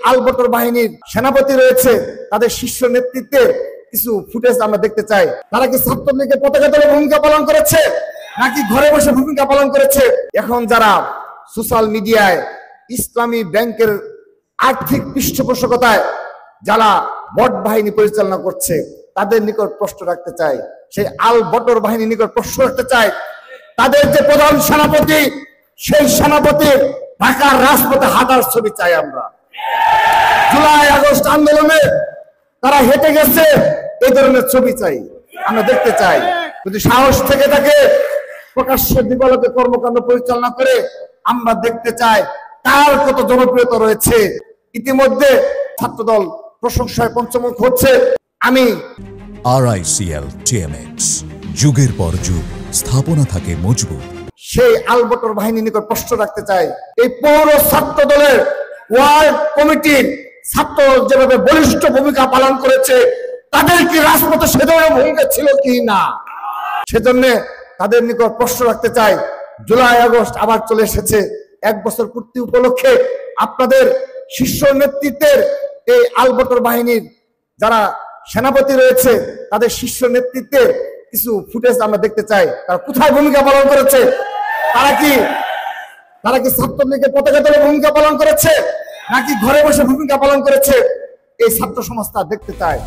আলবটর বাহিনীর সেনাপতি রয়েছে তাদের শীর্ষ নেতৃত্বে কিছু ফুটেজ আমরা দেখতে চাই। তারা কি ছাত্রলীগের পতাকা দলে ভূমিকা পালন করেছে নাকি ঘরে বসে ভূমিকা পালন করেছে? এখন যারা সোশ্যাল মিডিয়ায় ইসলামী ব্যাংকের আর্থিক পৃষ্ঠপোষকতায় যারা বট বাহিনী পরিচালনা করছে তাদের নিকট প্রশ্ন রাখতে চাই, সেই আল বটর বাহিনীর নিকট প্রশ্ন রাখতে চাই, তাদের যে প্রধান সেনাপতি সেই সেনাপতির ঢাকার রাজপথে হাঁটার ছবি চাই। আমরা জুলাই আগস্ট আন্দোলনে তারা হেঁটে গেছে এই ধরনের ছবি চাই, আমরা দেখতে চাই। যদি সাহস থেকে থাকে প্রকাশ্যে দিবালোকে কর্মকাণ্ড পরিচালনা করে আমরা দেখতে চাই তার কত জনপ্রিয়তা রয়েছে। ইতিমধ্যে ছাত্রদল প্রশংসায় পঞ্চমুখ হচ্ছে। আমি RICL TMX যুগের পর যুগ স্থাপনা থাকে মজবুত। সেই আলবটর বাহিনীর নিকট প্রশ্ন রাখতে চাই, এই পৌর ছাত্র দলের ওয়ার্ড কমিটির ছাত্র যেভাবে বলিষ্ঠ ভূমিকা পালন করেছে তাদের কি রাজপথে সে ধরনের ভূমিকা ছিল কি না? সেজন্য তাদের নিকট প্রশ্ন রাখতে চাই। জুলাই আগস্ট আবার চলে এসেছে, 1 বছর পূর্তি উপলক্ষে আপনাদের শীর্ষ নেতৃত্বের এই আলবটর বাহিনীর যারা সেনাপতি রয়েছে তাদের শীর্ষ নেতৃত্বে কিছু ফুটেজ আমরা দেখতে চাই। তারা কোথায় ভূমিকা পালন করেছে? তারা কি ছাত্রলীগের পতাকা দলে ভূমিকা পালন করেছে নাকি ঘরে বসে ভূমিকা পালন করেছে? এই ছাত্র সমাজ তা দেখতে চায়।